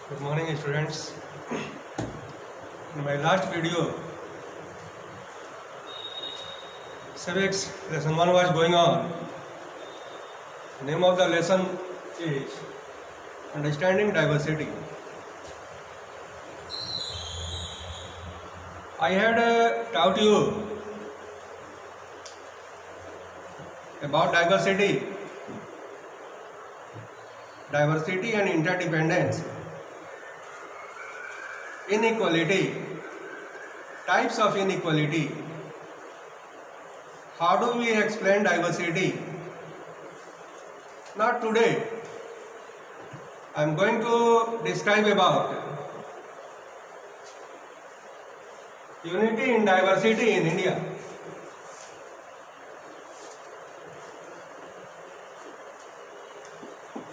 Good morning, students. In my last video, civics lesson 1 was going on. The name of the lesson is Understanding Diversity. I had taught you about diversity and interdependence, inequality, types of inequality. How do we explain diversity? Not today. I am going to describe about unity in diversity in India.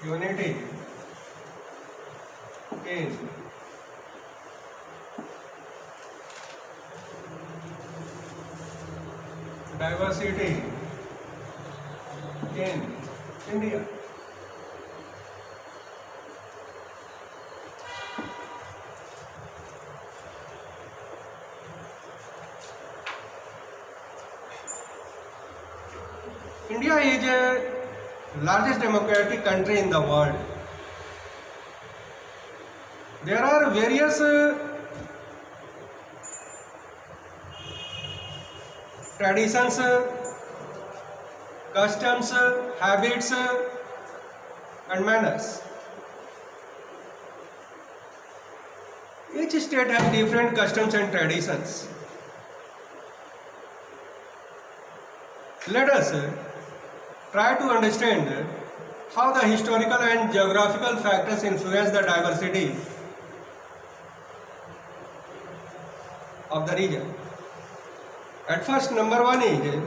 Unity in diversity in India. India is the largest democratic country in the world. There are various traditions, customs, habits, and manners. Each state has different customs and traditions. Let us try to understand how the historical and geographical factors influence the diversity of the region. At first, number one is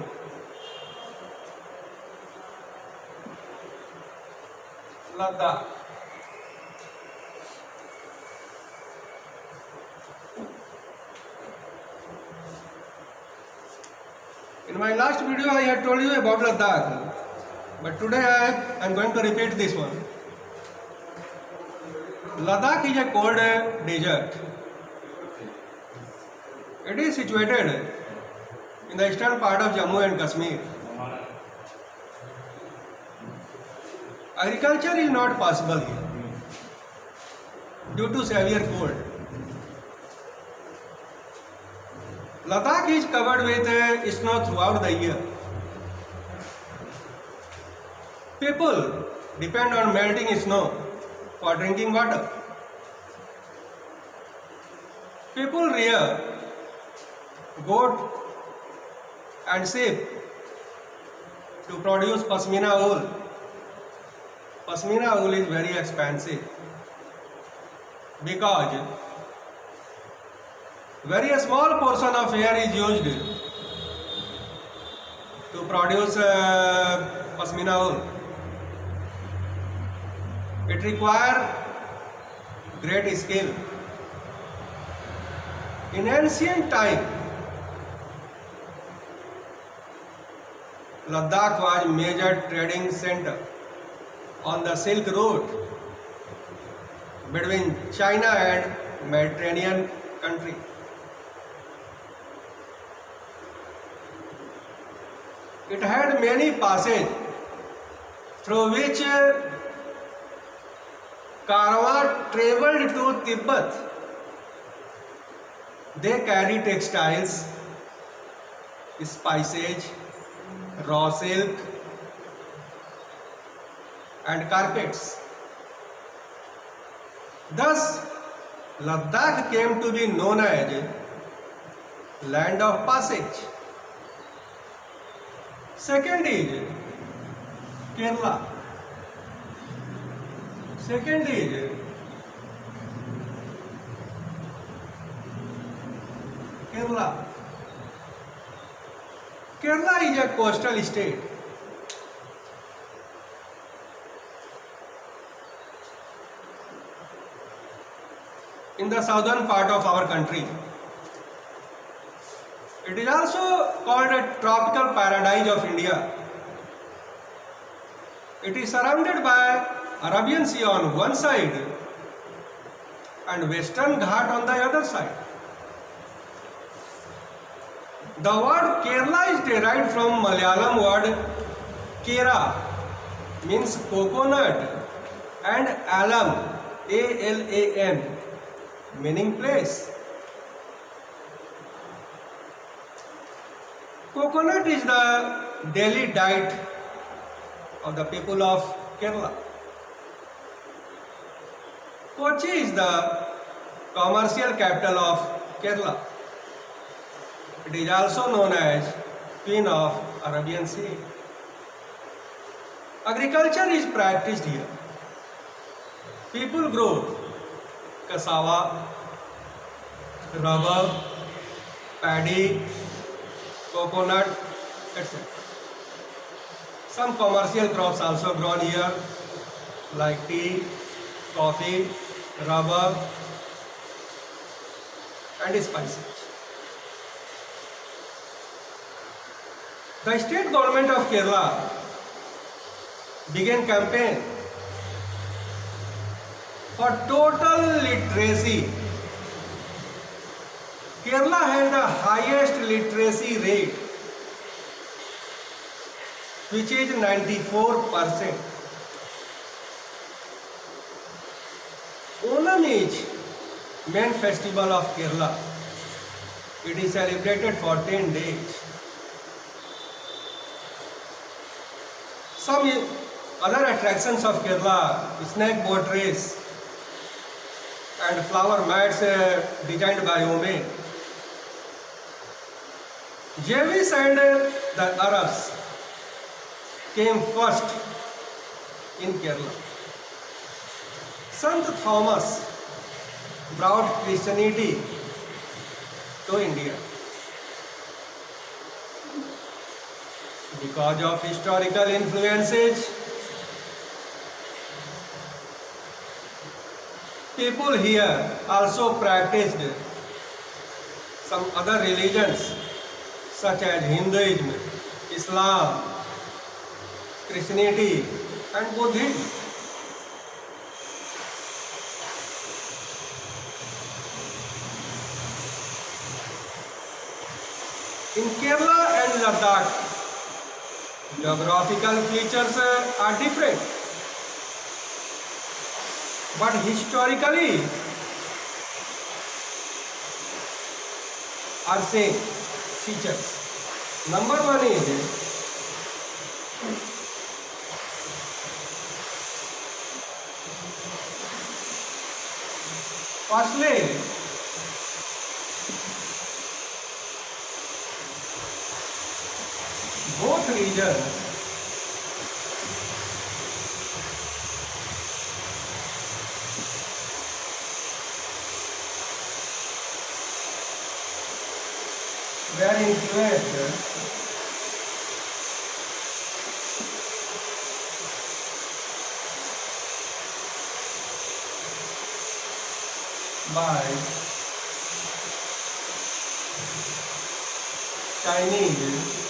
Ladakh. In my last video, I had told you about Ladakh, but today I am going to repeat this one. Ladakh is a cold desert. It is situated in the eastern part of Jammu and Kashmir. Agriculture is not possible here due to severe cold. Ladakh is covered with snow throughout the year. People depend on melting snow for drinking water. People rear goat and sheep to produce Pashmina wool. Pashmina wool is very expensive because very small portion of hair is used to produce Pashmina wool. It requires great skill. In ancient time, Ladakh was a major trading center on the Silk Route between China and Mediterranean country. It had many passages through which caravans traveled to Tibet. They carried textiles, spices, raw silk, and carpets. Thus, Ladakh came to be known as land of passage. Second is Kerala. Kerala is a coastal state. In the southern part of our country. It is also called a tropical paradise of India. It is surrounded by Arabian Sea on one side and Western Ghat on the other side. The word Kerala is derived from Malayalam word Kera, means coconut, and Alam, A-L-A-M, meaning place. Coconut is the daily diet of the people of Kerala. Kochi is the commercial capital of Kerala. It is also known as Queen of Arabian Sea. Agriculture is practiced here. People grow cassava, rubber, paddy, coconut, etc. Some commercial crops also grown here like tea, coffee, rubber and spices. The state government of Kerala began campaign for total literacy. Kerala has the highest literacy rate, which is 94%. Onam is main festival of Kerala. It is celebrated for 10 days. Some other attractions of Kerala, snake boat race and flower mats designed by women. Jews and the Arabs came first in Kerala. Sant Thomas brought Christianity to India. Because of historical influences, people here also practiced some other religions such as Hinduism, Islam, Christianity and Buddhism. In Kerala and Ladakh, geographical features are different, but historically are same features. Number one is firstly, both regions were influenced by Chinese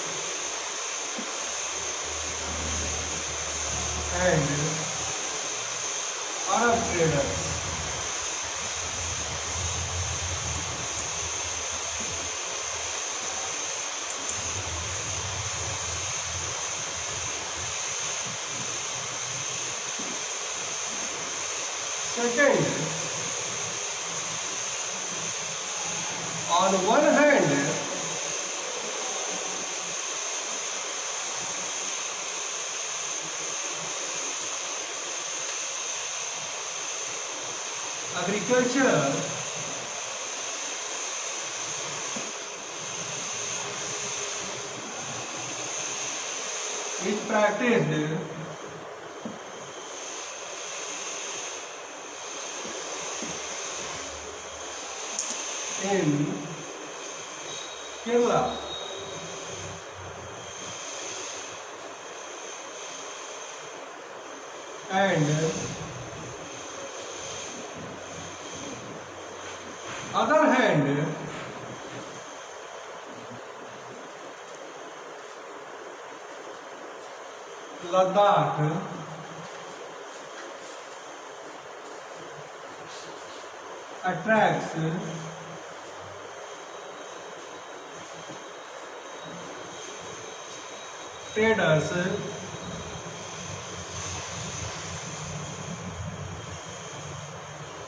and Arab traders. Second, on one hand, agriculture is practiced in Kerala. And other hand, Ladakh attracts traders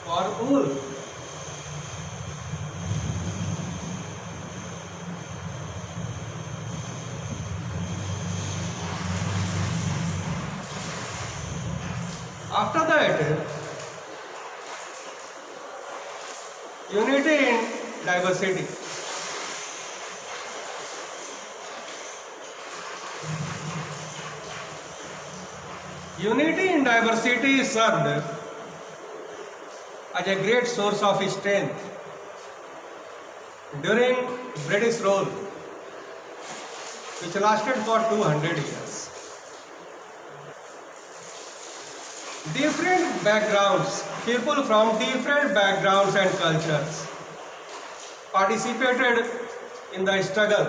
for wool. After that, unity in diversity. Unity in diversity served as a great source of strength during British rule, which lasted for 200 years. Different backgrounds, people from different backgrounds and cultures participated in the struggle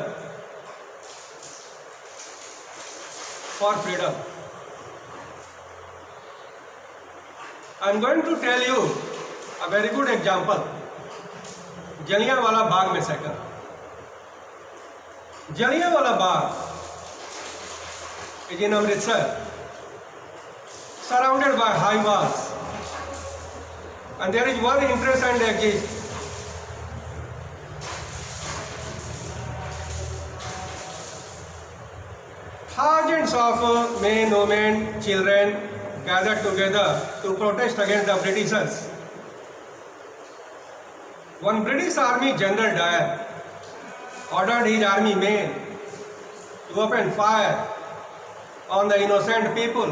for freedom. I am going to tell you a very good example. Jallianwala Bagh massacre. Jallianwala Bagh is in Amritsar, surrounded by high walls, and there is one interesting exit. Thousands of men, women, children gathered together to protest against the Britishers. One British Army General Dyer ordered his army men to open fire on the innocent people.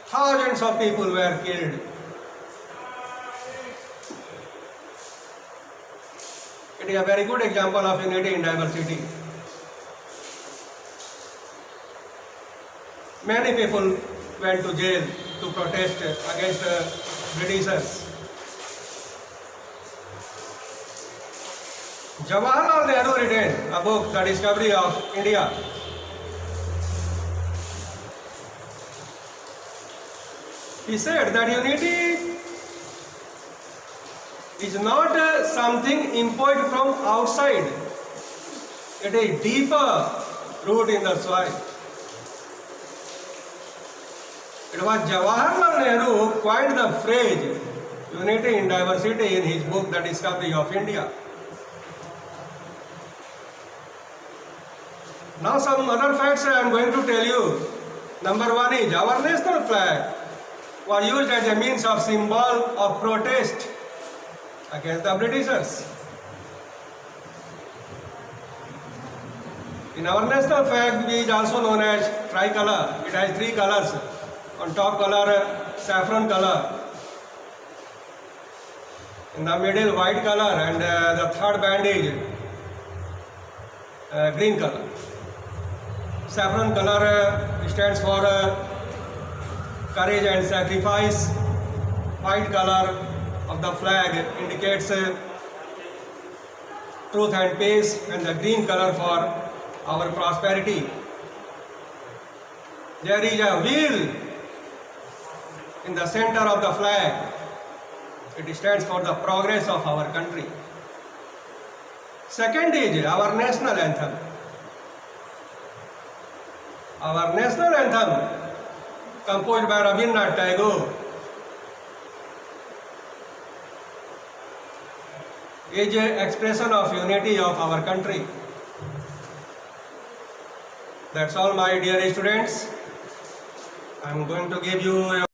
Thousands of people were killed. It is a very good example of unity in diversity. Many people went to jail to protest against Britishers. Jawaharlal Nehru written a book, The Discovery of India. He said that unity is not something imposed from outside. It is deeper root in the soil. It was Jawaharlal Nehru who coined the phrase unity in diversity in his book, The Discovery of India. Now some other facts I am going to tell you. Number one is our national flag was used as a means of symbol of protest against the Britishers. In our national flag, which is also known as tricolor, it has three colors. On top color, saffron color. In the middle, white color, and the third band is green color. Saffron color stands for courage and sacrifice. White color of the flag indicates truth and peace, and the green color for our prosperity. There is a wheel in the center of the flag. It stands for the progress of our country. Second is our national anthem. Our national anthem, composed by Rabindranath Tagore, is an expression of unity of our country. That's all, my dear students. I am going to give you